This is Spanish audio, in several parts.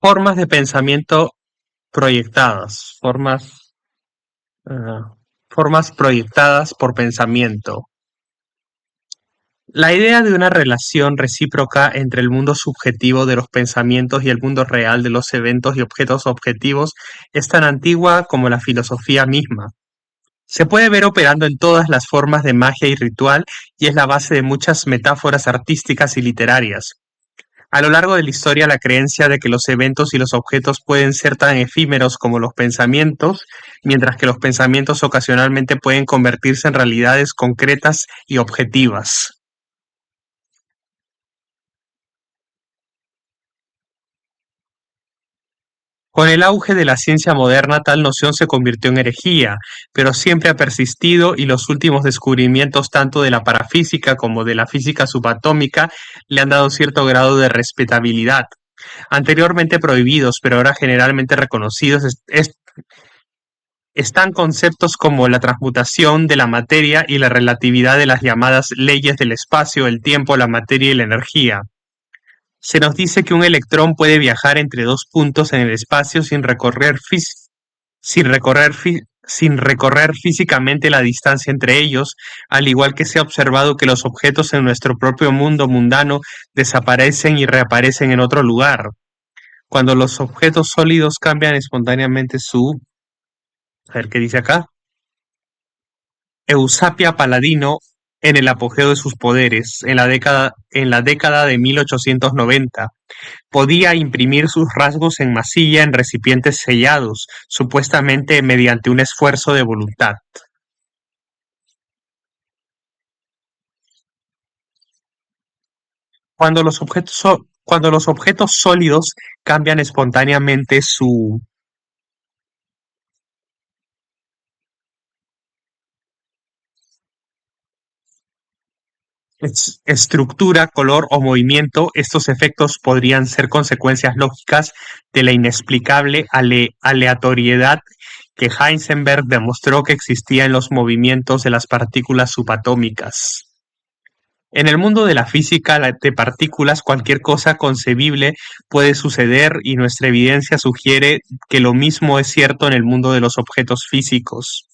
Formas de pensamiento proyectadas, ah, formas proyectadas por pensamiento. La idea de una relación recíproca entre el mundo subjetivo de los pensamientos y el mundo real de los eventos y objetos objetivos es tan antigua como la filosofía misma. Se puede ver operando en todas las formas de magia y ritual y es la base de muchas metáforas artísticas y literarias. A lo largo de la historia, la creencia de que los eventos y los objetos pueden ser tan efímeros como los pensamientos, mientras que los pensamientos ocasionalmente pueden convertirse en realidades concretas y objetivas. Con el auge de la ciencia moderna, tal noción se convirtió en herejía, pero siempre ha persistido y los últimos descubrimientos tanto de la parafísica como de la física subatómica le han dado cierto grado de respetabilidad. Anteriormente prohibidos, pero ahora generalmente reconocidos, están conceptos como la transmutación de la materia y la relatividad de las llamadas leyes del espacio, el tiempo, la materia y la energía. Se nos dice que un electrón puede viajar entre dos puntos en el espacio sin recorrer físicamente la distancia entre ellos, al igual que se ha observado que los objetos en nuestro propio mundo mundano desaparecen y reaparecen en otro lugar. Cuando los objetos sólidos cambian espontáneamente a ver qué dice acá. Eusapia Paladino, en el apogeo de sus poderes, en la década de 1890, podía imprimir sus rasgos en masilla en recipientes sellados, supuestamente mediante un esfuerzo de voluntad. Cuando los objetos sólidos cambian espontáneamente su estructura, color o movimiento, estos efectos podrían ser consecuencias lógicas de la inexplicable aleatoriedad que Heisenberg demostró que existía en los movimientos de las partículas subatómicas. En el mundo de la física de partículas, cualquier cosa concebible puede suceder y nuestra evidencia sugiere que lo mismo es cierto en el mundo de los objetos físicos.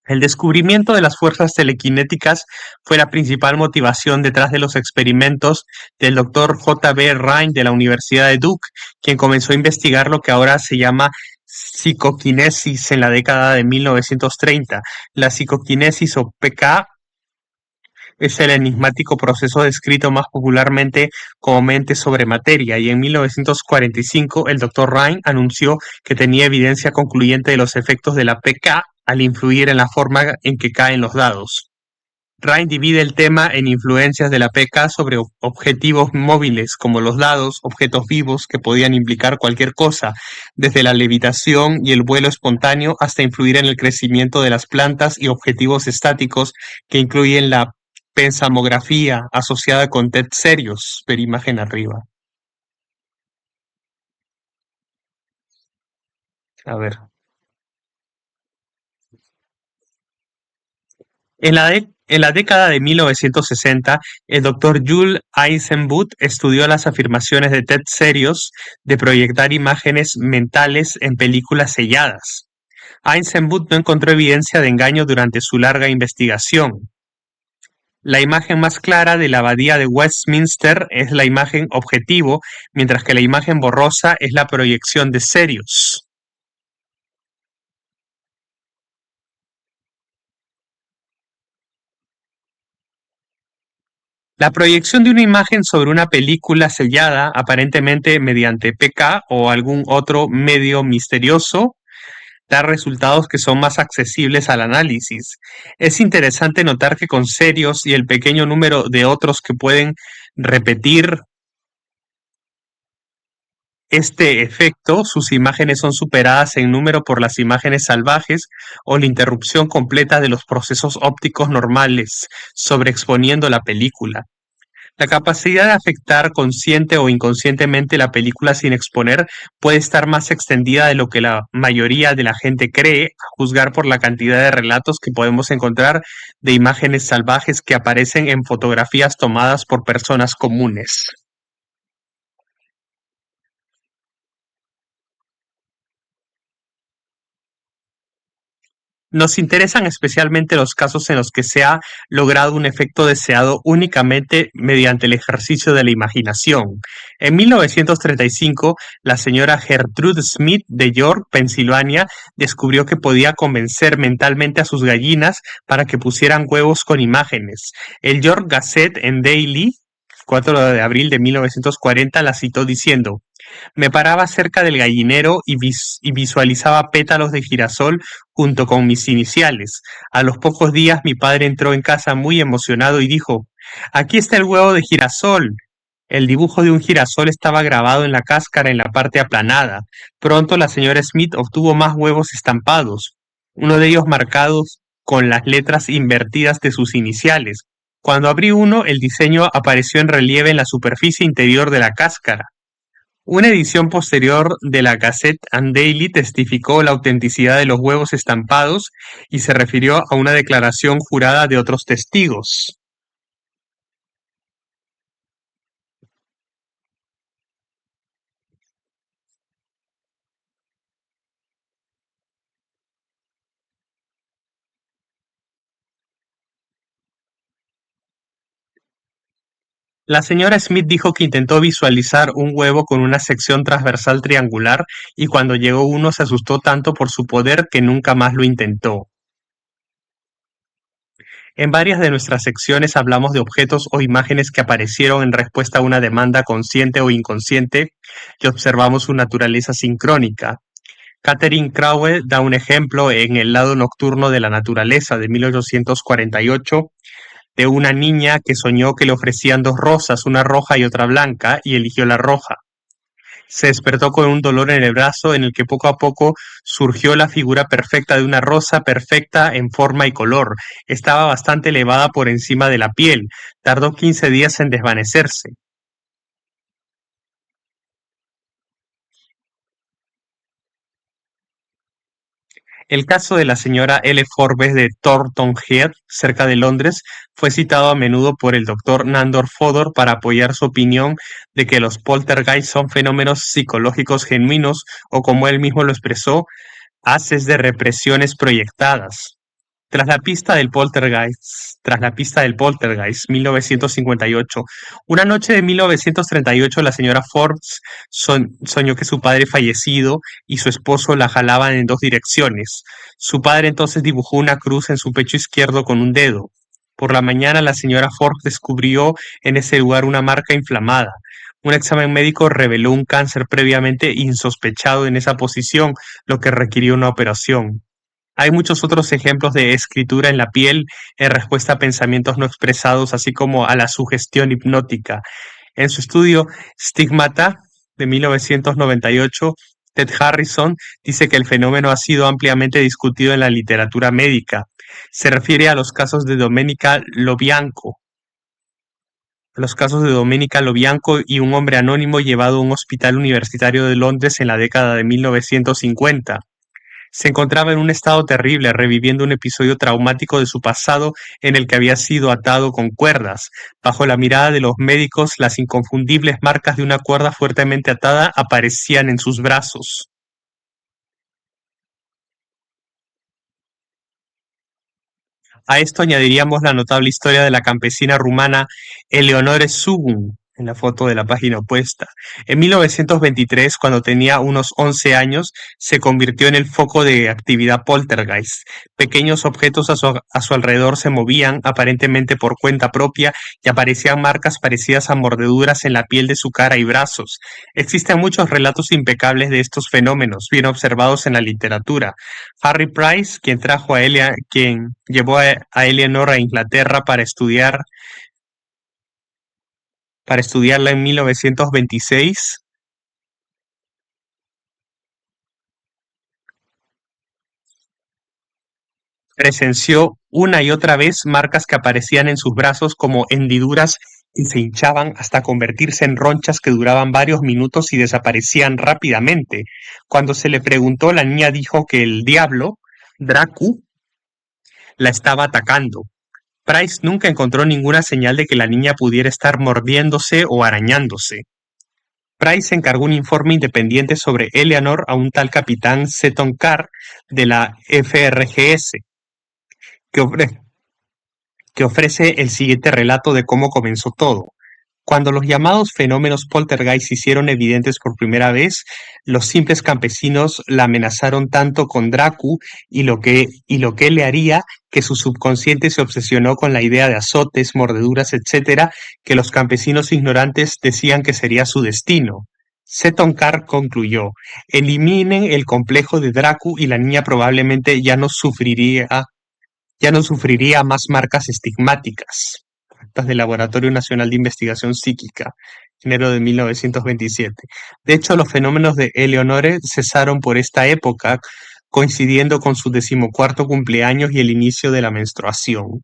El descubrimiento de las fuerzas telequinéticas fue la principal motivación detrás de los experimentos del Dr. J. B. Rhine de la Universidad de Duke, quien comenzó a investigar lo que ahora se llama psicoquinesis en la década de 1930. La psicoquinesis o PK es el enigmático proceso descrito más popularmente como mente sobre materia, y en 1945 el Dr. Rhine anunció que tenía evidencia concluyente de los efectos de la PK al influir en la forma en que caen los dados. Rhine divide el tema en influencias de la PK sobre objetivos móviles como los dados, objetos vivos que podían implicar cualquier cosa, desde la levitación y el vuelo espontáneo hasta influir en el crecimiento de las plantas, y objetivos estáticos que incluyen la pensamografía asociada con TED serios, ver imagen arriba. A ver. En la década de 1960, el Dr. Jules Eisenbud estudió las afirmaciones de TED serios de proyectar imágenes mentales en películas selladas. Eisenbud no encontró evidencia de engaño durante su larga investigación. La imagen más clara de la abadía de Westminster es la imagen objetivo, mientras que la imagen borrosa es la proyección de serios. La proyección de una imagen sobre una película sellada, aparentemente mediante PK o algún otro medio misterioso, da resultados que son más accesibles al análisis. Es interesante notar que con serios y el pequeño número de otros que pueden repetir este efecto, sus imágenes son superadas en número por las imágenes salvajes o la interrupción completa de los procesos ópticos normales, sobreexponiendo la película. La capacidad de afectar consciente o inconscientemente la película sin exponer puede estar más extendida de lo que la mayoría de la gente cree, a juzgar por la cantidad de relatos que podemos encontrar de imágenes salvajes que aparecen en fotografías tomadas por personas comunes. Nos interesan especialmente los casos en los que se ha logrado un efecto deseado únicamente mediante el ejercicio de la imaginación. En 1935, la señora Gertrude Smith de York, Pensilvania, descubrió que podía convencer mentalmente a sus gallinas para que pusieran huevos con imágenes. El York Gazette en Daily, 4 de abril de 1940, la citó diciendo: me paraba cerca del gallinero y visualizaba pétalos de girasol junto con mis iniciales. A los pocos días mi padre entró en casa muy emocionado y dijo: aquí está el huevo de girasol. El dibujo de un girasol estaba grabado en la cáscara en la parte aplanada. Pronto la señora Smith obtuvo más huevos estampados, uno de ellos marcados con las letras invertidas de sus iniciales. Cuando abrí uno, el diseño apareció en relieve en la superficie interior de la cáscara. Una edición posterior de la Gazette and Daily testificó la autenticidad de los huevos estampados y se refirió a una declaración jurada de otros testigos. La señora Smith dijo que intentó visualizar un huevo con una sección transversal triangular y cuando llegó uno se asustó tanto por su poder que nunca más lo intentó. En varias de nuestras secciones hablamos de objetos o imágenes que aparecieron en respuesta a una demanda consciente o inconsciente y observamos su naturaleza sincrónica. Catherine Crowell da un ejemplo en El lado nocturno de la naturaleza de 1848 de una niña que soñó que le ofrecían dos rosas, una roja y otra blanca, y eligió la roja. Se despertó con un dolor en el brazo en el que poco a poco surgió la figura perfecta de una rosa perfecta en forma y color. Estaba bastante elevada por encima de la piel. Tardó 15 días en desvanecerse. El caso de la señora L. Forbes de Thornton Heath, cerca de Londres, fue citado a menudo por el doctor Nandor Fodor para apoyar su opinión de que los poltergeist son fenómenos psicológicos genuinos o, como él mismo lo expresó, haces de represiones proyectadas. Tras la pista del Poltergeist, 1958, una noche de 1938, la señora Forbes soñó que su padre fallecido y su esposo la jalaban en dos direcciones. Su padre entonces dibujó una cruz en su pecho izquierdo con un dedo. Por la mañana, la señora Forbes descubrió en ese lugar una marca inflamada. Un examen médico reveló un cáncer previamente insospechado en esa posición, lo que requirió una operación. Hay muchos otros ejemplos de escritura en la piel en respuesta a pensamientos no expresados, así como a la sugestión hipnótica. En su estudio Stigmata de 1998, Ted Harrison dice que el fenómeno ha sido ampliamente discutido en la literatura médica. Se refiere a los casos de Domenica Lobianco, y un hombre anónimo llevado a un hospital universitario de Londres en la década de 1950. Se encontraba en un estado terrible, reviviendo un episodio traumático de su pasado en el que había sido atado con cuerdas. Bajo la mirada de los médicos, las inconfundibles marcas de una cuerda fuertemente atada aparecían en sus brazos. A esto añadiríamos la notable historia de la campesina rumana Eleonore Sugun, en la foto de la página opuesta. En 1923, cuando tenía unos 11 años, se convirtió en el foco de actividad poltergeist. Pequeños objetos a su alrededor se movían, aparentemente por cuenta propia, y aparecían marcas parecidas a mordeduras en la piel de su cara y brazos. Existen muchos relatos impecables de estos fenómenos, bien observados en la literatura. Harry Price, quien llevó a Eleanor a Inglaterra para estudiarla en 1926, presenció una y otra vez marcas que aparecían en sus brazos como hendiduras y se hinchaban hasta convertirse en ronchas que duraban varios minutos y desaparecían rápidamente. Cuando se le preguntó, la niña dijo que el diablo, Dracu, la estaba atacando. Price nunca encontró ninguna señal de que la niña pudiera estar mordiéndose o arañándose. Price encargó un informe independiente sobre Eleanor a un tal capitán Seton Carr de la FRGS, que, que ofrece el siguiente relato de cómo comenzó todo. Cuando los llamados fenómenos poltergeist se hicieron evidentes por primera vez, los simples campesinos la amenazaron tanto con Dracu y lo que le haría que su subconsciente se obsesionó con la idea de azotes, mordeduras, etcétera, que los campesinos ignorantes decían que sería su destino. Seton Carr concluyó: eliminen el complejo de Dracu y la niña probablemente ya no sufriría más marcas estigmáticas. Actas del Laboratorio Nacional de Investigación Psíquica, enero de 1927. De hecho, los fenómenos de Eleonore cesaron por esta época, coincidiendo con su 14º cumpleaños y el inicio de la menstruación.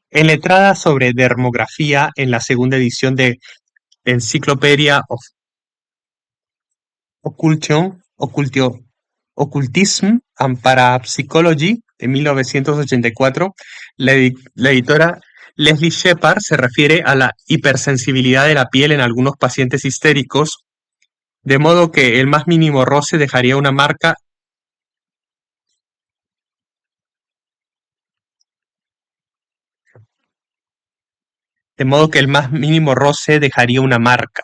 En letrada sobre dermografía, en la segunda edición de Encyclopedia of Occultism and Parapsychology de 1984, la editora Leslie Shepard se refiere a la hipersensibilidad de la piel en algunos pacientes histéricos, de modo que el más mínimo roce dejaría una marca. De modo que el más mínimo roce dejaría una marca.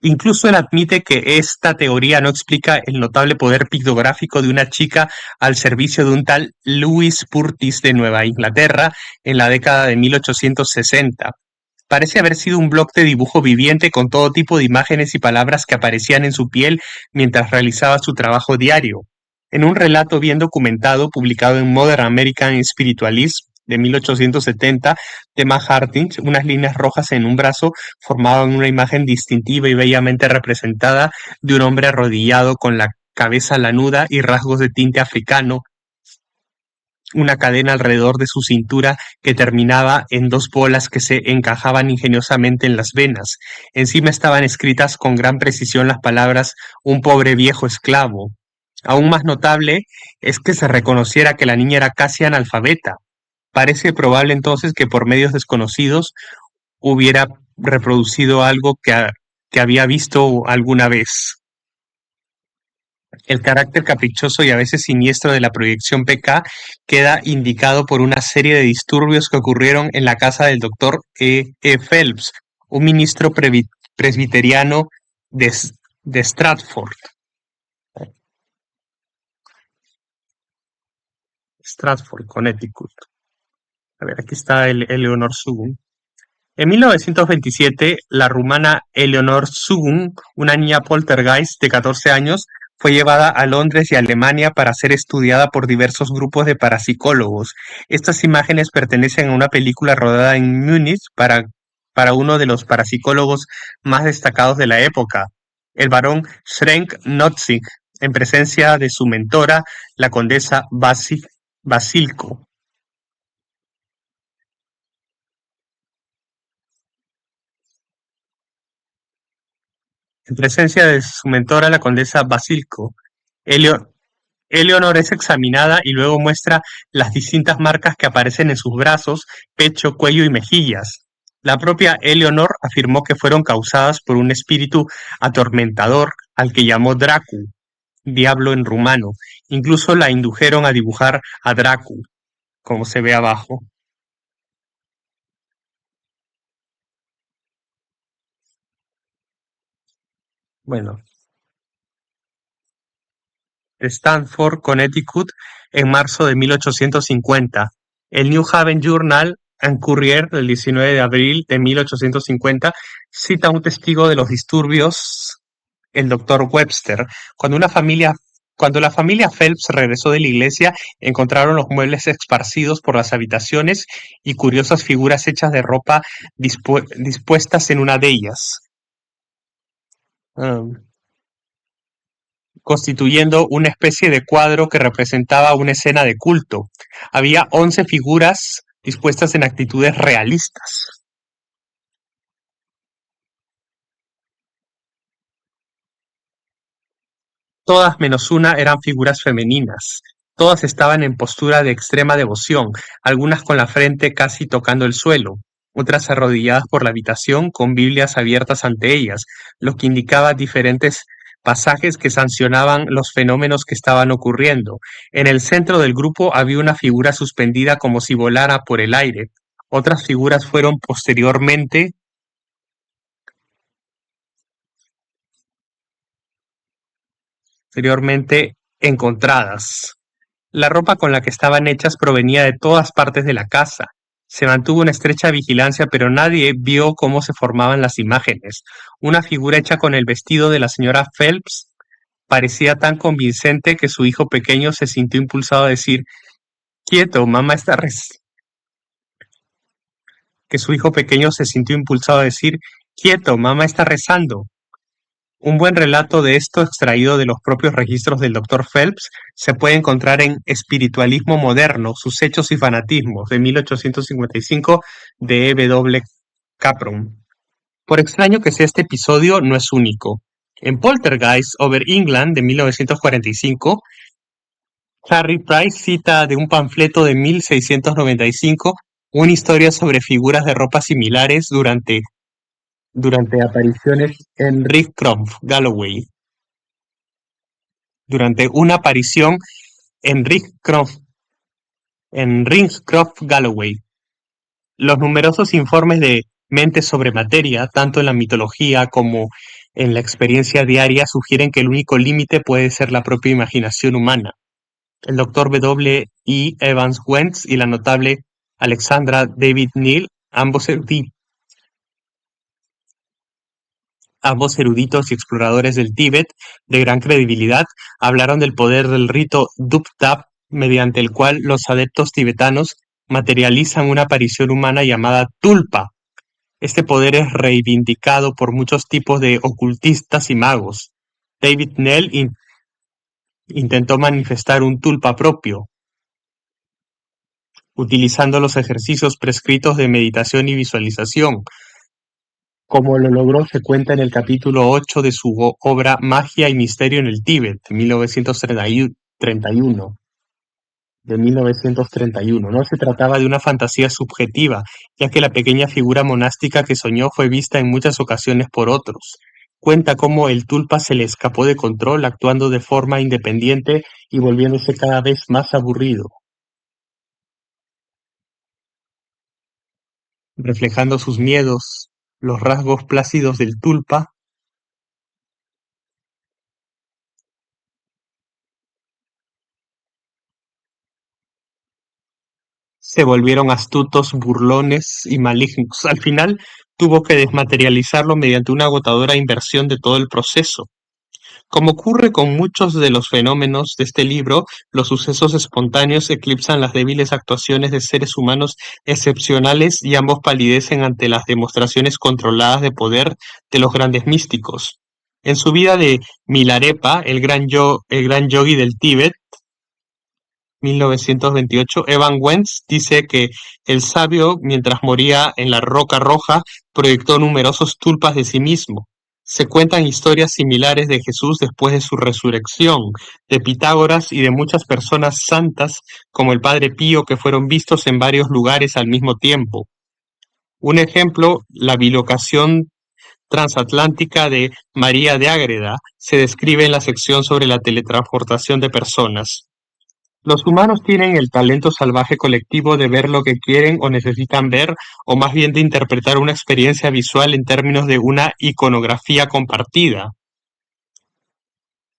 Incluso él admite que esta teoría no explica el notable poder pictográfico de una chica al servicio de un tal Louis Purtis de Nueva Inglaterra en la década de 1860. Parece haber sido un bloc de dibujo viviente con todo tipo de imágenes y palabras que aparecían en su piel mientras realizaba su trabajo diario. En un relato bien documentado publicado en Modern American Spiritualism de 1870 de Matt Hartings, unas líneas rojas en un brazo formaban una imagen distintiva y bellamente representada de un hombre arrodillado con la cabeza lanuda y rasgos de tinte africano, una cadena alrededor de su cintura que terminaba en dos bolas que se encajaban ingeniosamente en las venas. Encima estaban escritas con gran precisión las palabras "un pobre viejo esclavo". Aún más notable es que se reconociera que la niña era casi analfabeta. Parece probable entonces que por medios desconocidos hubiera reproducido algo que había visto alguna vez. El carácter caprichoso y a veces siniestro de la proyección PK queda indicado por una serie de disturbios que ocurrieron en la casa del doctor E. Phelps, un ministro presbiteriano de Stratford, Connecticut. A ver, aquí está Eleonor Sugun. En 1927, la rumana Eleonor Sugun, una niña poltergeist de 14 años, fue llevada a Londres y Alemania para ser estudiada por diversos grupos de parapsicólogos. Estas imágenes pertenecen a una película rodada en Múnich para uno de los parapsicólogos más destacados de la época, el barón Schrenk Notzig, en presencia de su mentora, la condesa Basilko. En presencia de su mentora, la condesa Basilko, Eleonor es examinada y luego muestra las distintas marcas que aparecen en sus brazos, pecho, cuello y mejillas. La propia Eleonor afirmó que fueron causadas por un espíritu atormentador al que llamó Dracu, diablo en rumano. Incluso la indujeron a dibujar a Dracu, como se ve abajo. Bueno, Stanford, Connecticut, en marzo de 1850. El New Haven Journal and Courier del 19 de abril de 1850 cita a un testigo de los disturbios, el doctor Webster. Cuando una familia Cuando la familia Phelps regresó de la iglesia, encontraron los muebles esparcidos por las habitaciones y curiosas figuras hechas de ropa dispuestas en una de ellas, um, constituyendo una especie de cuadro que representaba una escena de culto. Había 11 figuras dispuestas en actitudes realistas. Todas menos una eran figuras femeninas. Todas estaban en postura de extrema devoción, algunas con la frente casi tocando el suelo, otras arrodilladas por la habitación con Biblias abiertas ante ellas, lo que indicaba diferentes pasajes que sancionaban los fenómenos que estaban ocurriendo. En el centro del grupo había una figura suspendida como si volara por el aire. Otras figuras fueron posteriormente encontradas. La ropa con la que estaban hechas provenía de todas partes de la casa. Se mantuvo una estrecha vigilancia, pero nadie vio cómo se formaban las imágenes. Una figura hecha con el vestido de la señora Phelps parecía tan convincente que su hijo pequeño se sintió impulsado a decir, quieto, mamá está que su hijo pequeño se sintió impulsado a decir, quieto, mamá está rezando. Un buen relato de esto, extraído de los propios registros del Dr. Phelps, se puede encontrar en Espiritualismo moderno, sus hechos y fanatismos, de 1855, de E. W. Capron. Por extraño que sea este episodio, no es único. En Poltergeist over England, de 1945, Harry Price cita de un panfleto de 1695 una historia sobre figuras de ropa similares durante apariciones en Ringcroft, Galloway. Durante una aparición en Ringcroft, Galloway. Los numerosos informes de Mentes sobre materia, tanto en la mitología como en la experiencia diaria, sugieren que el único límite puede ser la propia imaginación humana. El Dr. W. E. Evans Wentz y la notable Alexandra David Neal, ambos eruditos y exploradores del Tíbet de gran credibilidad, hablaron del poder del rito Dup-Tap, mediante el cual los adeptos tibetanos materializan una aparición humana llamada tulpa. Este poder es reivindicado por muchos tipos de ocultistas y magos. David Neal intentó manifestar un tulpa propio, utilizando los ejercicios prescritos de meditación y visualización. Como lo logró se cuenta en el capítulo 8 de su obra Magia y Misterio en el Tíbet, de 1931. No se trataba de una fantasía subjetiva, ya que la pequeña figura monástica que soñó fue vista en muchas ocasiones por otros. Cuenta cómo el tulpa se le escapó de control, actuando de forma independiente y volviéndose cada vez más aburrido. Reflejando sus miedos, los rasgos plácidos del tulpa se volvieron astutos, burlones y malignos. Al final, tuvo que desmaterializarlo mediante una agotadora inversión de todo el proceso. Como ocurre con muchos de los fenómenos de este libro, los sucesos espontáneos eclipsan las débiles actuaciones de seres humanos excepcionales y ambos palidecen ante las demostraciones controladas de poder de los grandes místicos. En su vida de Milarepa, el gran yogi del Tíbet, 1928, Evan Wentz dice que el sabio, mientras moría en la Roca Roja, proyectó numerosos tulpas de sí mismo. Se cuentan historias similares de Jesús después de su resurrección, de Pitágoras y de muchas personas santas como el Padre Pío que fueron vistos en varios lugares al mismo tiempo. Un ejemplo, la bilocación transatlántica de María de Ágreda se describe en la sección sobre la teletransportación de personas. Los humanos tienen el talento salvaje colectivo de ver lo que quieren o necesitan ver, o más bien de interpretar una experiencia visual en términos de una iconografía compartida.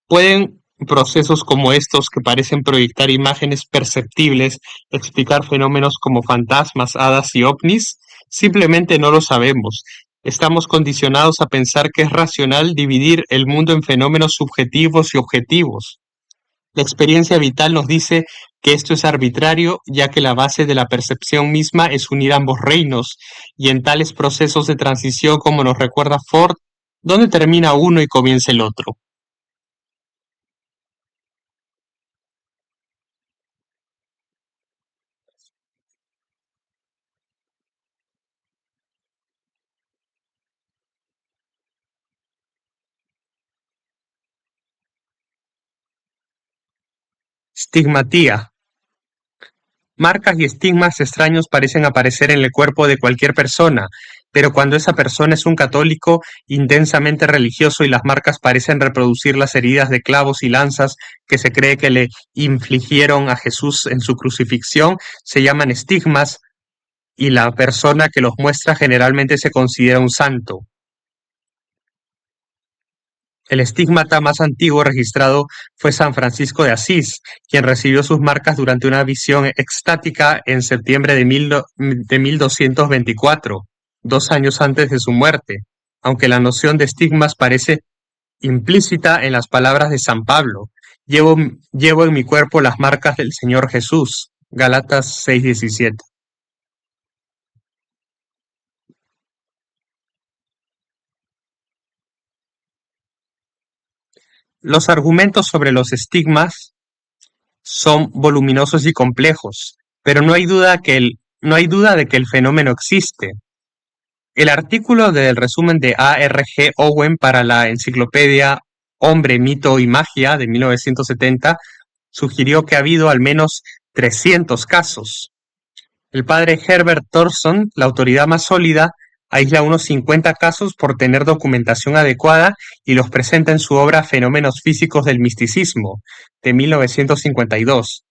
¿Pueden procesos como estos, que parecen proyectar imágenes perceptibles, explicar fenómenos como fantasmas, hadas y ovnis? Simplemente no lo sabemos. Estamos condicionados a pensar que es racional dividir el mundo en fenómenos subjetivos y objetivos. La experiencia vital nos dice que esto es arbitrario, ya que la base de la percepción misma es unir ambos reinos, y en tales procesos de transición, como nos recuerda Ford, ¿dónde termina uno y comienza el otro? Estigmatía. Marcas y estigmas extraños parecen aparecer en el cuerpo de cualquier persona, pero cuando esa persona es un católico intensamente religioso y las marcas parecen reproducir las heridas de clavos y lanzas que se cree que le infligieron a Jesús en su crucifixión, se llaman estigmas, y la persona que los muestra generalmente se considera un santo. El estigmata más antiguo registrado fue San Francisco de Asís, quien recibió sus marcas durante una visión extática en septiembre de 1224, 2 años antes de su muerte, aunque la noción de estigmas parece implícita en las palabras de San Pablo. Llevo en mi cuerpo las marcas del Señor Jesús. Galatas 6:17. Los argumentos sobre los estigmas son voluminosos y complejos, pero no hay duda de que el fenómeno existe. El artículo del resumen de A. R. G. Owen para la enciclopedia Hombre, Mito y Magia de 1970 sugirió que ha habido al menos 300 casos. El padre Herbert Thorson, la autoridad más sólida, aísla unos 50 casos por tener documentación adecuada y los presenta en su obra Fenómenos físicos del misticismo, de 1952.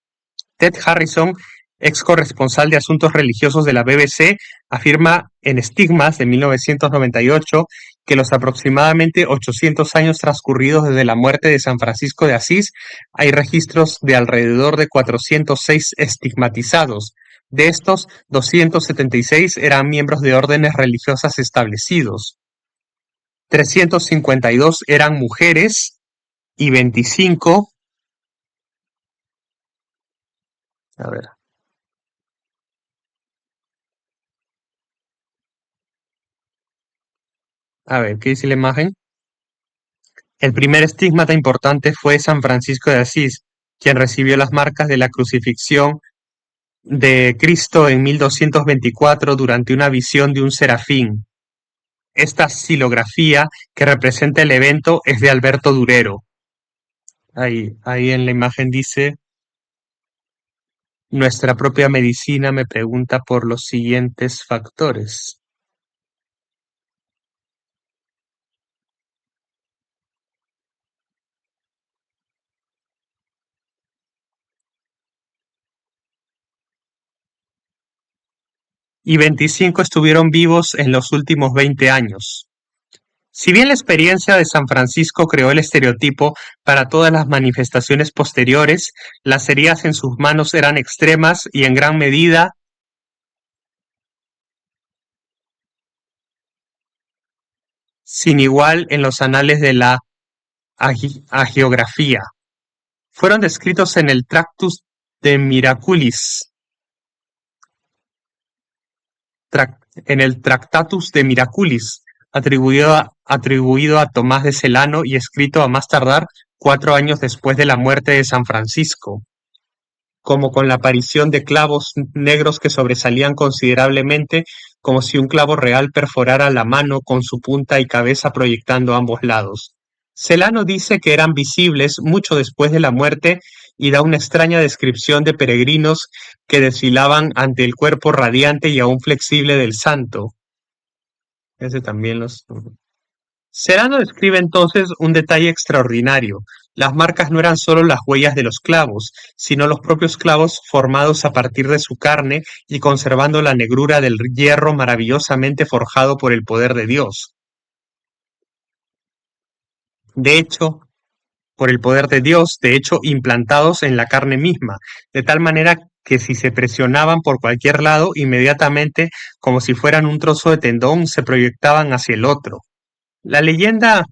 Ted Harrison, ex corresponsal de asuntos religiosos de la BBC, afirma en Estigmas de 1998 que los aproximadamente 800 años transcurridos desde la muerte de San Francisco de Asís hay registros de alrededor de 406 estigmatizados. De estos, 276 eran miembros de órdenes religiosas establecidos, 352 eran mujeres y 25, a ver, ¿qué dice la imagen? El primer estigmata importante fue San Francisco de Asís, quien recibió las marcas de la crucifixión de Cristo en 1224 durante una visión de un serafín. Esta silografía que representa el evento es de Alberto Durero. Ahí en la imagen dice: nuestra propia medicina me pregunta por los siguientes factores. Y 25 estuvieron vivos en los últimos 20 años. Si bien la experiencia de San Francisco creó el estereotipo para todas las manifestaciones posteriores, las heridas en sus manos eran extremas y en gran medida sin igual en los anales de la hagiografía. Fueron descritos en el Tractus de Miraculis, en el Tractatus de Miraculis, atribuido a Tomás de Celano y escrito a más tardar 4 años después de la muerte de San Francisco, como con la aparición de clavos negros que sobresalían considerablemente, como si un clavo real perforara la mano con su punta y cabeza proyectando a ambos lados. Celano dice que eran visibles mucho después de la muerte y da una extraña descripción de peregrinos que desfilaban ante el cuerpo radiante y aún flexible del santo. Ese también los... Serrano describe entonces un detalle extraordinario: las marcas no eran solo las huellas de los clavos, sino los propios clavos formados a partir de su carne y conservando la negrura del hierro maravillosamente forjado por el poder de Dios. De hecho, por el poder de Dios, de hecho, implantados en la carne misma, de tal manera que si se presionaban por cualquier lado, inmediatamente, como si fueran un trozo de tendón, se proyectaban hacia el otro. La leyenda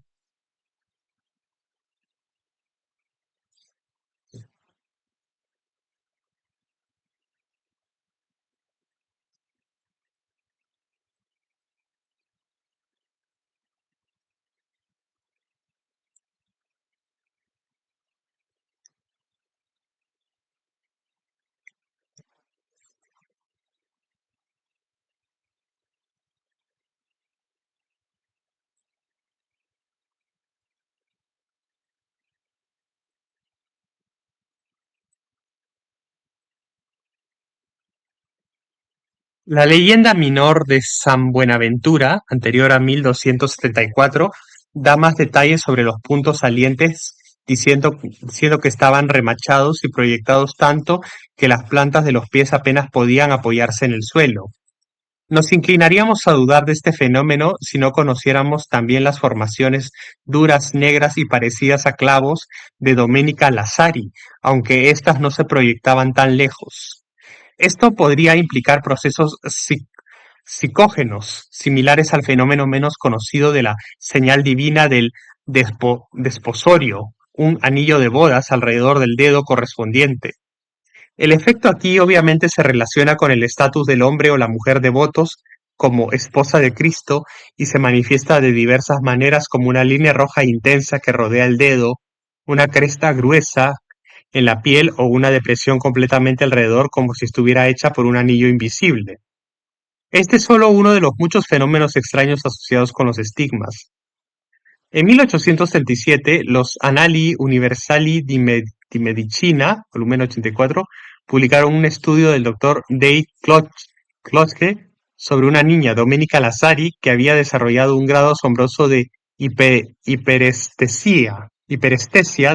La leyenda menor de San Buenaventura, anterior a 1274, da más detalles sobre los puntos salientes, diciendo que estaban remachados y proyectados tanto que las plantas de los pies apenas podían apoyarse en el suelo. Nos inclinaríamos a dudar de este fenómeno si no conociéramos también las formaciones duras, negras y parecidas a clavos de Domenica Lazzari, aunque éstas no se proyectaban tan lejos. Esto podría implicar procesos psicógenos, similares al fenómeno menos conocido de la señal divina del desposorio, un anillo de bodas alrededor del dedo correspondiente. El efecto aquí obviamente se relaciona con el estatus del hombre o la mujer devotos como esposa de Cristo y se manifiesta de diversas maneras como una línea roja intensa que rodea el dedo, una cresta gruesa en la piel o una depresión completamente alrededor como si estuviera hecha por un anillo invisible. Este es solo uno de los muchos fenómenos extraños asociados con los estigmas. En 1837, los Annali Universali di Medicina, volumen 84, publicaron un estudio del Dr. Dei Cloche sobre una niña, Domenica Lazzari, que había desarrollado un grado asombroso de hiperestesia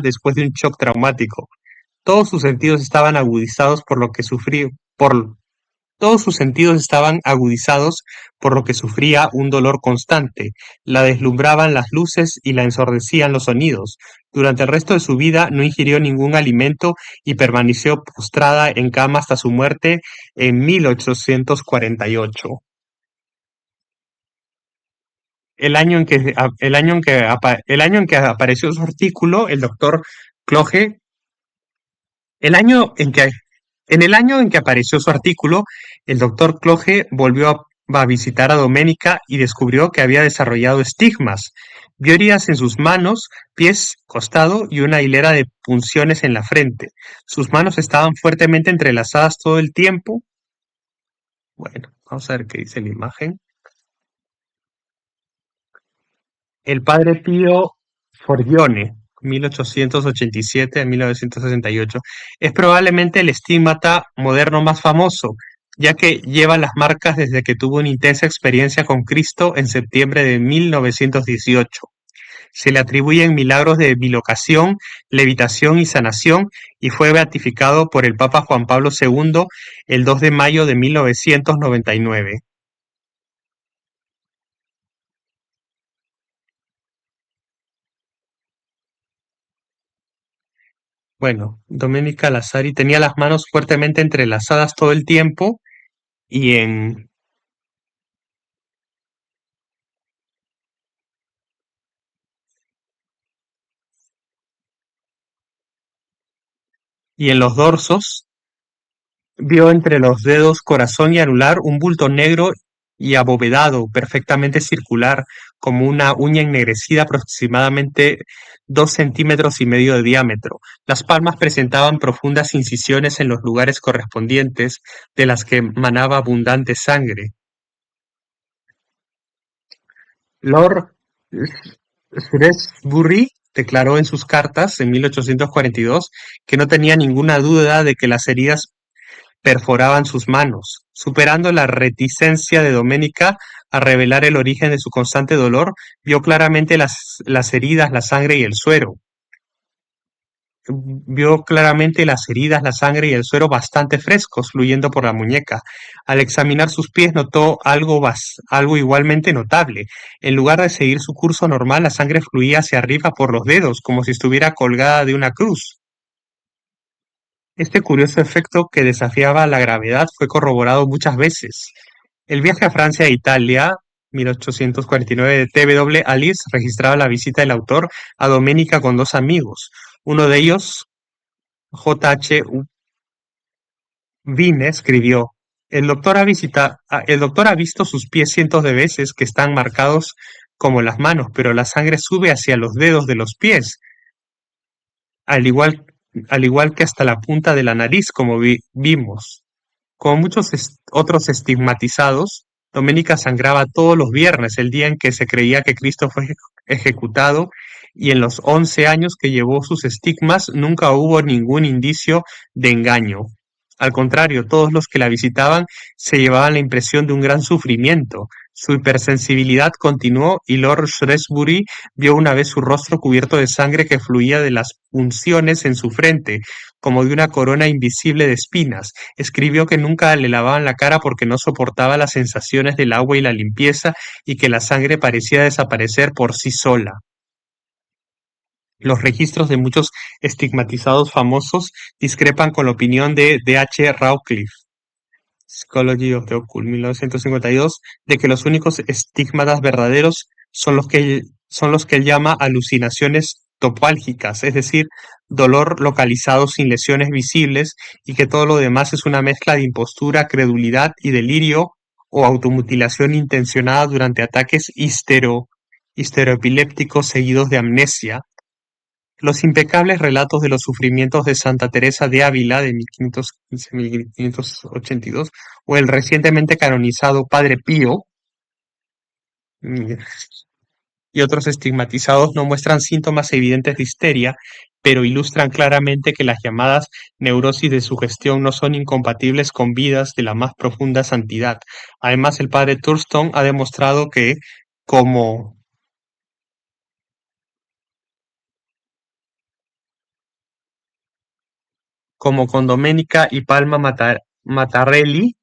después de un shock traumático. Todos sus sentidos estaban agudizados todos sus sentidos estaban agudizados por lo que sufría un dolor constante, la deslumbraban las luces y la ensordecían los sonidos. Durante el resto de su vida no ingirió ningún alimento y permaneció postrada en cama hasta su muerte en 1848. El año en que apareció su artículo, el doctor Cloge, el año en que En el año en que apareció su artículo, el doctor Cloge volvió a visitar a Domenica y descubrió que había desarrollado estigmas, vio heridas en sus manos, pies, costado y una hilera de punciones en la frente. Sus manos estaban fuertemente entrelazadas todo el tiempo. Bueno, vamos a ver qué dice la imagen. El padre Pío Forgione, 1887 a 1968, es probablemente el estigmata moderno más famoso, ya que lleva las marcas desde que tuvo una intensa experiencia con Cristo en septiembre de 1918. Se le atribuyen milagros de bilocación, levitación y sanación, y fue beatificado por el Papa Juan Pablo II el 2 de mayo de 1999. Bueno, Domenica Lazzari tenía las manos fuertemente entrelazadas todo el tiempo y en los dorsos vio entre los dedos corazón y anular un bulto negro y abovedado, perfectamente circular, como una uña ennegrecida aproximadamente 2,5 centímetros de diámetro. Las palmas presentaban profundas incisiones en los lugares correspondientes, de las que manaba abundante sangre. Lord Shrewsbury declaró en sus cartas en 1842 que no tenía ninguna duda de que las heridas perforaban sus manos. Superando la reticencia de Domenica a revelar el origen de su constante dolor, vio claramente las heridas, la sangre y el suero. Vio claramente las heridas, la sangre y el suero bastante frescos fluyendo por la muñeca. Al examinar sus pies notó algo igualmente notable. En lugar de seguir su curso normal, la sangre fluía hacia arriba por los dedos, como si estuviera colgada de una cruz. Este curioso efecto que desafiaba la gravedad fue corroborado muchas veces. El viaje a Francia e Italia, 1849, de T. W. Alice registraba la visita del autor a Domenica con dos amigos. Uno de ellos, J. H. Vine, escribió: el doctor ha visto sus pies cientos de veces que están marcados como las manos, pero la sangre sube hacia los dedos de los pies, al igual, al igual que hasta la punta de la nariz, como vimos. Como muchos otros estigmatizados, Domenica sangraba todos los viernes, el día en que se creía que Cristo fue ejecutado, y en los 11 años que llevó sus estigmas nunca hubo ningún indicio de engaño. Al contrario, todos los que la visitaban se llevaban la impresión de un gran sufrimiento. Su hipersensibilidad continuó y Lord Shrewsbury vio una vez su rostro cubierto de sangre que fluía de las punciones en su frente, como de una corona invisible de espinas. Escribió que nunca le lavaban la cara porque no soportaba las sensaciones del agua y la limpieza y que la sangre parecía desaparecer por sí sola. Los registros de muchos estigmatizados famosos discrepan con la opinión de D. H. Rawcliffe, Psychology of the Occult, 1952, de que los únicos estigmatas verdaderos son los que él llama alucinaciones topálgicas, es decir, dolor localizado sin lesiones visibles, y que todo lo demás es una mezcla de impostura, credulidad y delirio o automutilación intencionada durante ataques histeroepilépticos seguidos de amnesia. Los impecables relatos de los sufrimientos de Santa Teresa de Ávila de 1515-1582 o el recientemente canonizado Padre Pío mm, y otros estigmatizados no muestran síntomas evidentes de histeria, pero ilustran claramente que las llamadas neurosis de sugestión no son incompatibles con vidas de la más profunda santidad. Además, el Padre Thurston ha demostrado que, como, como con Domenica y Palma Mattarelli,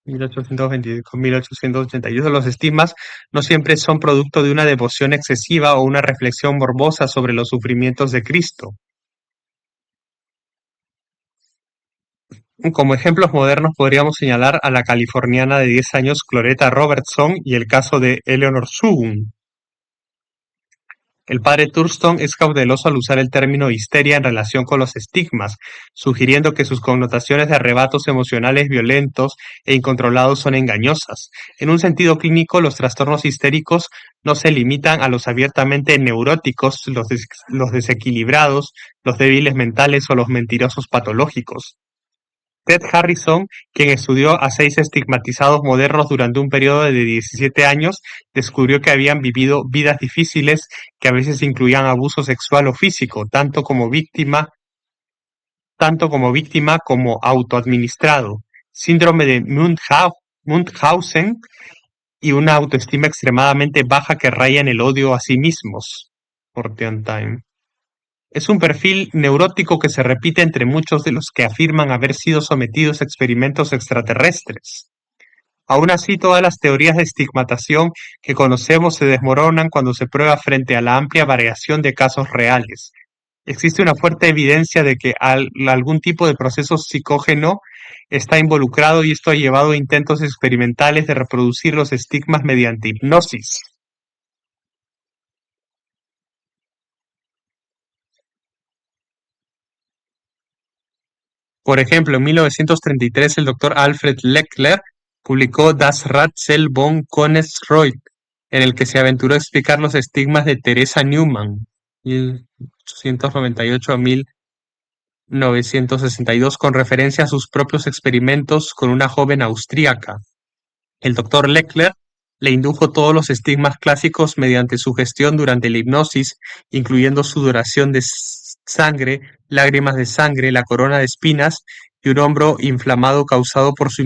1822, los estigmas no siempre son producto de una devoción excesiva o una reflexión morbosa sobre los sufrimientos de Cristo. Como ejemplos modernos podríamos señalar a la californiana de 10 años Cloretta Robertson y el caso de Eleanor Shugun. El padre Thurston es cauteloso al usar el término histeria en relación con los estigmas, sugiriendo que sus connotaciones de arrebatos emocionales violentos e incontrolados son engañosas. En un sentido clínico, los trastornos histéricos no se limitan a los abiertamente neuróticos, los desequilibrados, los débiles mentales o los mentirosos patológicos. Ted Harrison, quien estudió a 6 estigmatizados modernos durante un periodo de 17 años, descubrió que habían vivido vidas difíciles que a veces incluían abuso sexual o físico, tanto como víctima como autoadministrado, síndrome de Munchausen y una autoestima extremadamente baja que raya en el odio a sí mismos. Fortean Time. Es un perfil neurótico que se repite entre muchos de los que afirman haber sido sometidos a experimentos extraterrestres. Aun así, todas las teorías de estigmatización que conocemos se desmoronan cuando se prueba frente a la amplia variación de casos reales. Existe una fuerte evidencia de que algún tipo de proceso psicógeno está involucrado y esto ha llevado a intentos experimentales de reproducir los estigmas mediante hipnosis. Por ejemplo, en 1933 el doctor Alfred Leckler publicó Das Rätsel von Konigsreut, en el que se aventuró a explicar los estigmas de Teresa Neumann, 1898 a 1962, con referencia a sus propios experimentos con una joven austríaca. El doctor Leckler le indujo todos los estigmas clásicos mediante su gestión durante la hipnosis, incluyendo sudoración de sangre, lágrimas de sangre, la corona de espinas y un hombro inflamado causado por su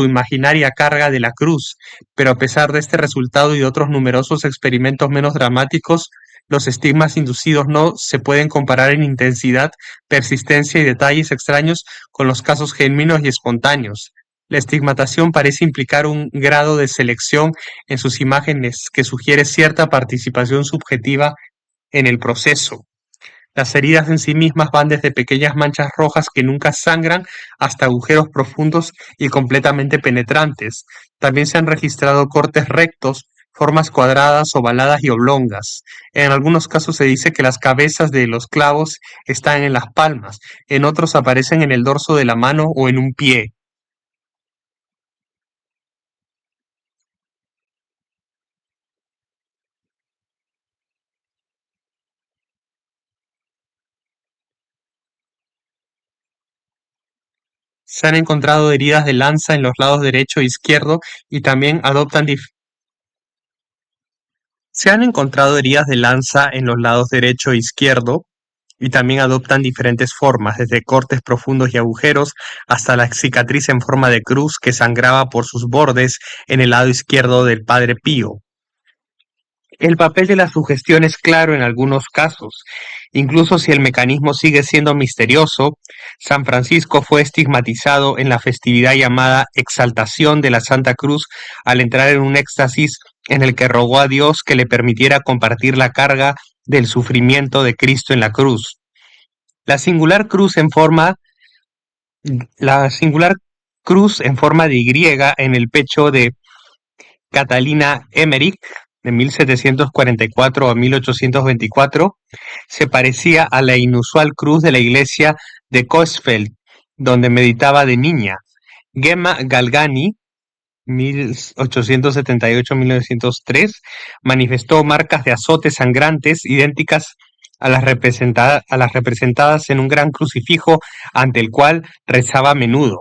imaginaria carga de la cruz. Pero a pesar de este resultado y de otros numerosos experimentos menos dramáticos, los estigmas inducidos no se pueden comparar en intensidad, persistencia y detalles extraños con los casos genuinos y espontáneos. La estigmatización parece implicar un grado de selección en sus imágenes que sugiere cierta participación subjetiva en el proceso. Las heridas en sí mismas van desde pequeñas manchas rojas que nunca sangran hasta agujeros profundos y completamente penetrantes. También se han registrado cortes rectos, formas cuadradas, ovaladas y oblongas. En algunos casos se dice que las cabezas de los clavos están en las palmas, en otros aparecen en el dorso de la mano o en un pie. Se han encontrado heridas de lanza en los lados derecho e izquierdo y también se han encontrado heridas de lanza en los lados derecho e izquierdo y también adoptan diferentes formas, desde cortes profundos y agujeros hasta la cicatriz en forma de cruz que sangraba por sus bordes en el lado izquierdo del Padre Pío. El papel de la sugestión es claro en algunos casos. Incluso si el mecanismo sigue siendo misterioso, San Francisco fue estigmatizado en la festividad llamada Exaltación de la Santa Cruz al entrar en un éxtasis en el que rogó a Dios que le permitiera compartir la carga del sufrimiento de Cristo en la cruz. La singular cruz en forma, la singular cruz en forma de Y en el pecho de Catalina Emmerich, de 1744 a 1824, se parecía a la inusual cruz de la iglesia de Coesfeld, donde meditaba de niña. Gemma Galgani, 1878-1903, manifestó marcas de azotes sangrantes idénticas a las representadas en un gran crucifijo ante el cual rezaba a menudo.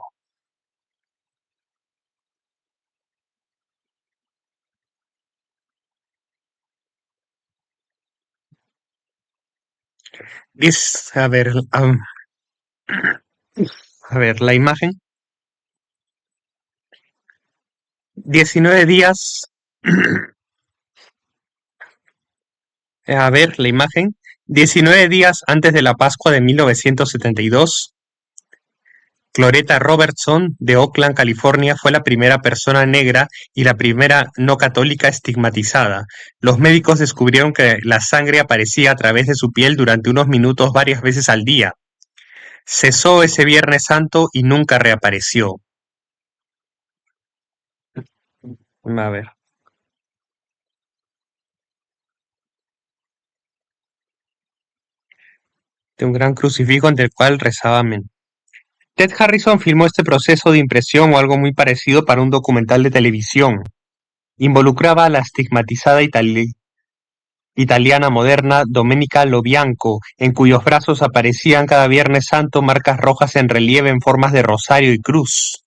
A ver, la imagen. 19 días, a ver, la imagen. 19 días antes de la Pascua de 1972, Cloretta Robertson, de Oakland, California, fue la primera persona negra y la primera no católica estigmatizada. Los médicos descubrieron que la sangre aparecía a través de su piel durante unos minutos varias veces al día. Cesó ese Viernes Santo y nunca reapareció. A ver. De un gran crucifijo ante el cual rezaba amén. Ted Harrison filmó este proceso de impresión o algo muy parecido para un documental de televisión. Involucraba a la estigmatizada italiana moderna Domenica Lobianco, en cuyos brazos aparecían cada Viernes Santo marcas rojas en relieve en formas de rosario y cruz.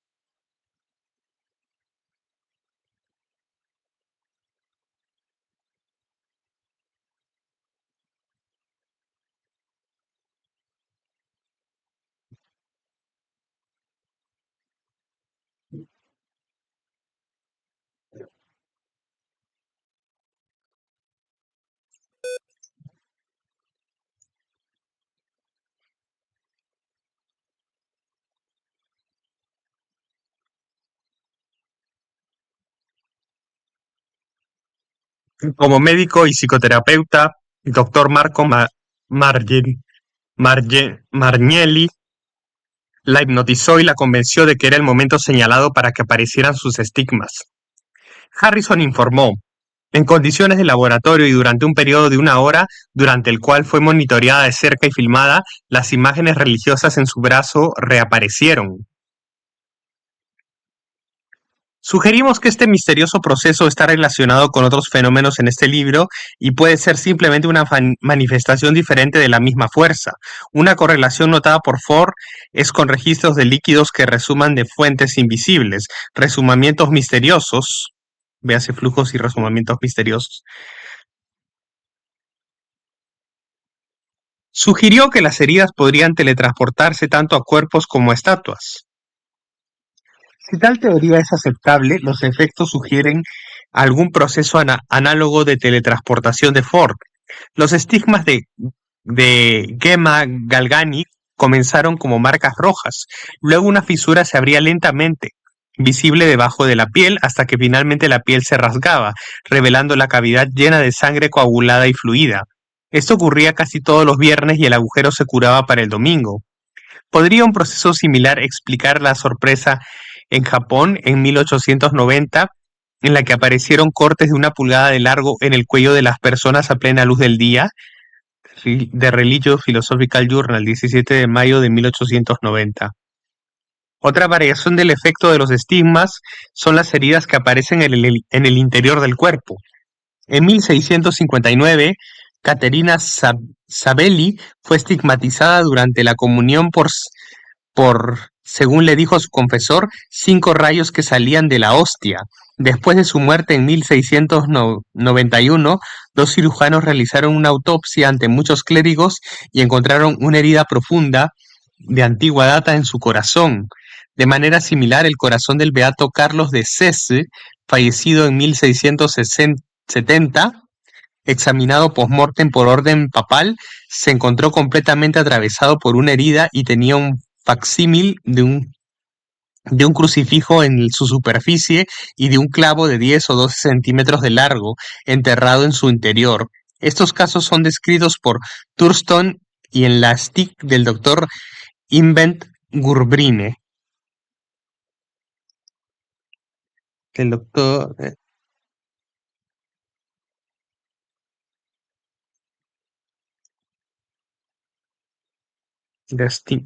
Como médico y psicoterapeuta, el doctor Marco Margnelli la hipnotizó y la convenció de que era el momento señalado para que aparecieran sus estigmas. Harrison informó, en condiciones de laboratorio y durante un periodo de 1 hora, durante el cual fue monitoreada de cerca y filmada, las imágenes religiosas en su brazo reaparecieron. Sugerimos que este misterioso proceso está relacionado con otros fenómenos en este libro y puede ser simplemente una manifestación diferente de la misma fuerza. Una correlación notada por Ford es con registros de líquidos que resuman de fuentes invisibles, resumamientos misteriosos, véase flujos y resumamientos misteriosos. Sugirió que las heridas podrían teletransportarse tanto a cuerpos como a estatuas. Si tal teoría es aceptable, los efectos sugieren algún proceso análogo de teletransportación de Ford. Los estigmas de Gemma Galgani comenzaron como marcas rojas, luego una fisura se abría lentamente, visible debajo de la piel, hasta que finalmente la piel se rasgaba, revelando la cavidad llena de sangre coagulada y fluida. Esto ocurría casi todos los viernes y el agujero se curaba para el domingo. ¿Podría un proceso similar explicar la sorpresa en Japón en 1890, en la que aparecieron cortes de 1 pulgada de largo en el cuello de las personas a plena luz del día? De Religious Philosophical Journal, 17 de mayo de 1890. Otra variación del efecto de los estigmas son las heridas que aparecen en el interior del cuerpo. En 1659, Caterina Sabelli fue estigmatizada durante la comunión por, según le dijo su confesor, 5 rayos que salían de la hostia. Después de su muerte en 1691, dos cirujanos realizaron una autopsia ante muchos clérigos y encontraron una herida profunda de antigua data en su corazón. De manera similar, el corazón del beato Carlos de Sece, fallecido en 1670, examinado post-mortem por orden papal, se encontró completamente atravesado por una herida y tenía un facsímil de un crucifijo en su superficie y de un clavo de 10 o 12 centímetros de largo enterrado en su interior. Estos casos son descritos por Thurston y en la STIC del doctor Invent Gurbrine. El doctor de STIC.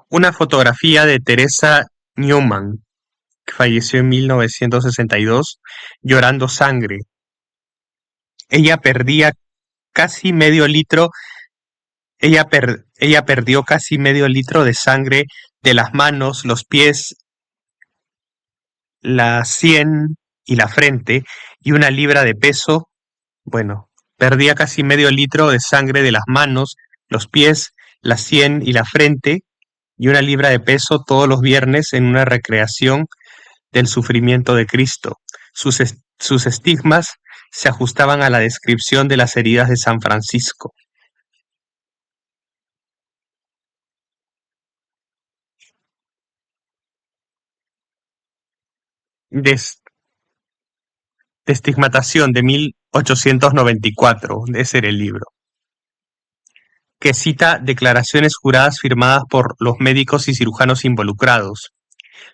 Una fotografía de Teresa Newman, que falleció en 1962, llorando sangre. Ella perdía casi medio litro ella perdió casi medio litro de sangre de las manos, los pies, la sien y la frente, y una libra de peso. Bueno, perdía casi medio litro de sangre de las manos, los pies, la sien y la frente, y una libra de peso todos los viernes en una recreación del sufrimiento de Cristo. Sus estigmas se ajustaban a la descripción de las heridas de San Francisco. Des- de estigmatación de 1894, ese era el libro, que cita declaraciones juradas firmadas por los médicos y cirujanos involucrados.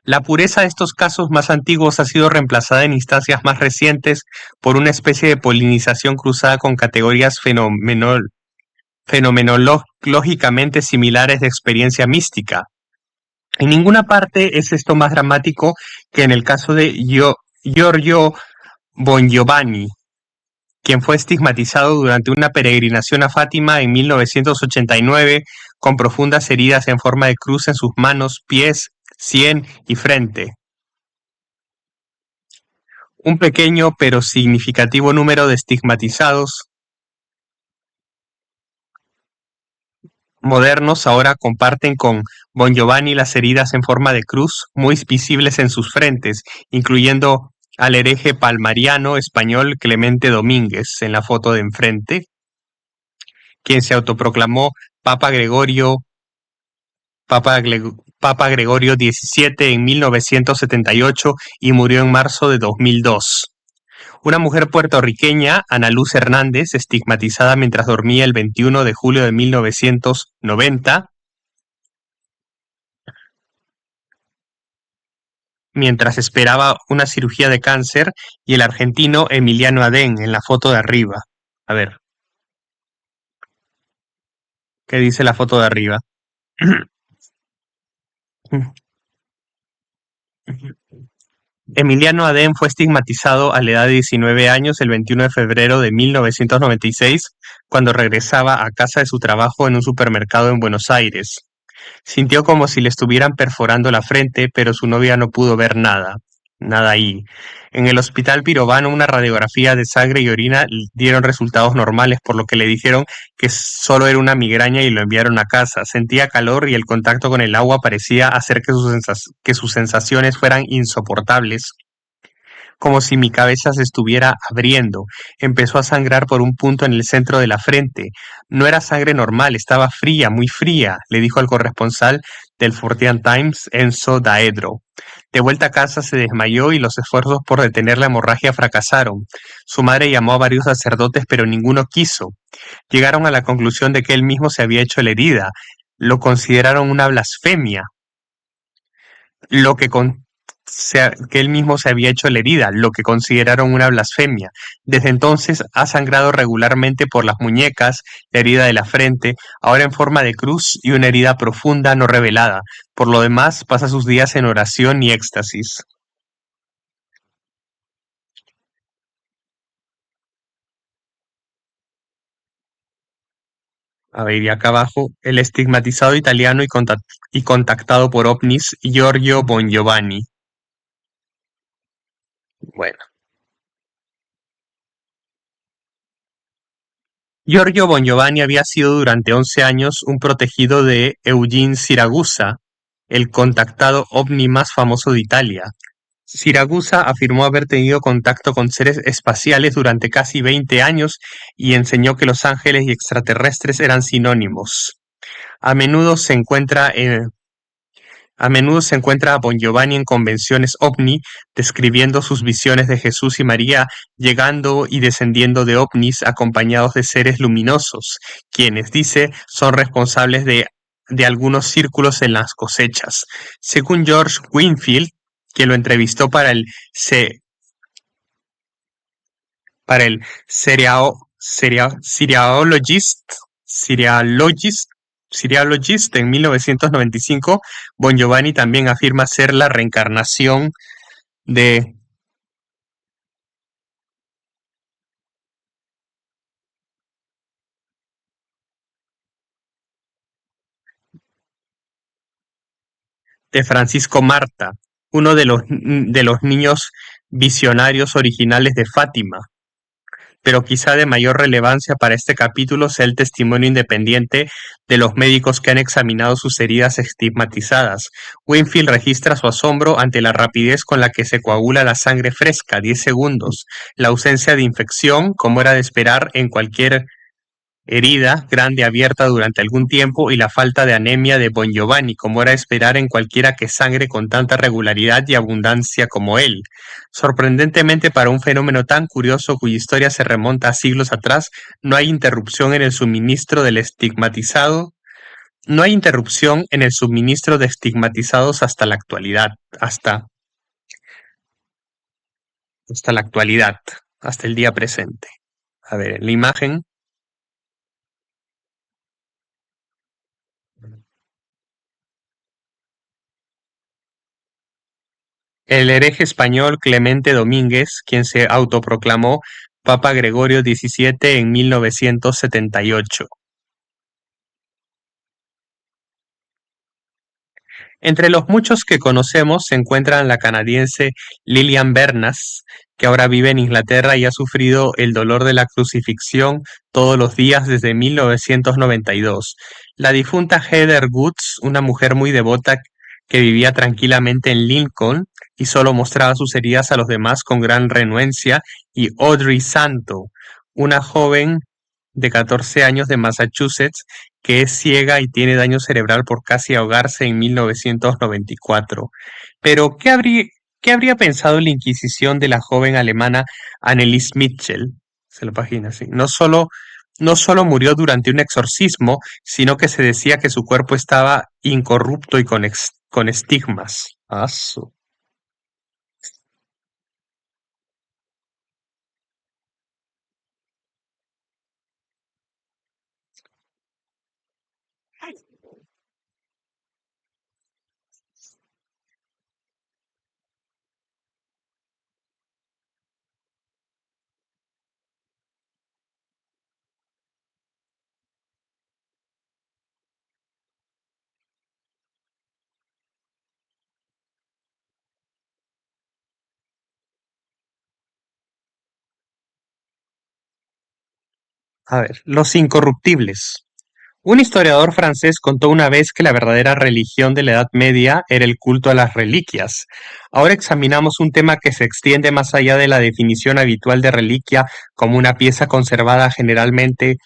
La pureza de estos casos más antiguos ha sido reemplazada en instancias más recientes por una especie de polinización cruzada con categorías fenomenológicamente similares de experiencia mística. En ninguna parte es esto más dramático que en el caso de Giorgio Bongiovanni, quien fue estigmatizado durante una peregrinación a Fátima en 1989 con profundas heridas en forma de cruz en sus manos, pies, sien y frente. Un pequeño pero significativo número de estigmatizados modernos ahora comparten con Bongiovanni las heridas en forma de cruz muy visibles en sus frentes, incluyendo al hereje palmariano español Clemente Domínguez en la foto de enfrente, quien se autoproclamó Papa Gregorio Papa Gregorio XVII en 1978 y murió en marzo de 2002. Una mujer puertorriqueña, Ana Luz Hernández, estigmatizada mientras dormía el 21 de julio de 1990, mientras esperaba una cirugía de cáncer, y el argentino Emiliano Adén en la foto de arriba. A ver, ¿qué dice la foto de arriba? Emiliano Adén fue estigmatizado a la edad de 19 años el 21 de febrero de 1996, cuando regresaba a casa de su trabajo en un supermercado en Buenos Aires. Sintió como si le estuvieran perforando la frente, pero su novia no pudo ver nada. Nada ahí. En el hospital Pirovano, una radiografía de sangre y orina dieron resultados normales, por lo que le dijeron que solo era una migraña y lo enviaron a casa. Sentía calor y el contacto con el agua parecía hacer que sus sensaciones fueran insoportables, como si mi cabeza se estuviera abriendo. Empezó a sangrar por un punto en el centro de la frente. No era sangre normal, estaba fría, muy fría, le dijo al corresponsal del Fortean Times, Enzo Daedro. De vuelta a casa se desmayó y los esfuerzos por detener la hemorragia fracasaron. Su madre llamó a varios sacerdotes, pero ninguno quiso. Llegaron a la conclusión de que él mismo se había hecho la herida. Lo consideraron una blasfemia, lo que que él mismo se había hecho la herida, lo que consideraron una blasfemia. Desde entonces ha sangrado regularmente por las muñecas, la herida de la frente, ahora en forma de cruz y una herida profunda no revelada. Por lo demás, pasa sus días en oración y éxtasis. A ver, y acá abajo, el estigmatizado italiano y contactado por ovnis, Giorgio Bongiovanni. Bueno, Giorgio Bongiovanni había sido durante 11 años un protegido de Eugene Siragusa, el contactado ovni más famoso de Italia. Siragusa afirmó haber tenido contacto con seres espaciales durante casi 20 años y enseñó que los ángeles y extraterrestres eran sinónimos. A menudo se encuentra A menudo se encuentra a Bongiovanni en convenciones ovni, describiendo sus visiones de Jesús y María llegando y descendiendo de ovnis acompañados de seres luminosos, quienes, dice, son responsables de algunos círculos en las cosechas. Según George Winfield, que lo entrevistó para el Serialogist, Serialogist, Serialogist en 1995, Bongiovanni también afirma ser la reencarnación de, de Francisco Marta, uno de los niños visionarios originales de Fátima. Pero quizá de mayor relevancia para este capítulo sea el testimonio independiente de los médicos que han examinado sus heridas estigmatizadas. Winfield registra su asombro ante la rapidez con la que se coagula la sangre fresca, 10 segundos, la ausencia de infección, como era de esperar en cualquier herida grande abierta durante algún tiempo, y la falta de anemia de Bongiovanni, como era de esperar en cualquiera que sangre con tanta regularidad y abundancia como él. Sorprendentemente, para un fenómeno tan curioso cuya historia se remonta a siglos atrás, no hay interrupción en el suministro del estigmatizado, no hay interrupción en el suministro de estigmatizados hasta la actualidad, hasta la actualidad, hasta el día presente. A ver, en la imagen. El hereje español Clemente Domínguez, quien se autoproclamó Papa Gregorio XVII en 1978. Entre los muchos que conocemos se encuentran la canadiense Lillian Bernas, que ahora vive en Inglaterra y ha sufrido el dolor de la crucifixión todos los días desde 1992. La difunta Heather Woods, una mujer muy devota que vivía tranquilamente en Lincoln y solo mostraba sus heridas a los demás con gran renuencia, y Audrey Santo, una joven de 14 años de Massachusetts que es ciega y tiene daño cerebral por casi ahogarse en 1994. Pero, qué habría pensado la Inquisición de la joven alemana Anneliese Mitchell? Se lo imagina así. No solo murió durante un exorcismo, sino que se decía que su cuerpo estaba incorrupto y con estigmas. ¡Asu! A ver, los incorruptibles. Un historiador francés contó una vez que la verdadera religión de la Edad Media era el culto a las reliquias. Ahora examinamos un tema que se extiende más allá de la definición habitual de reliquia como una pieza conservada generalmente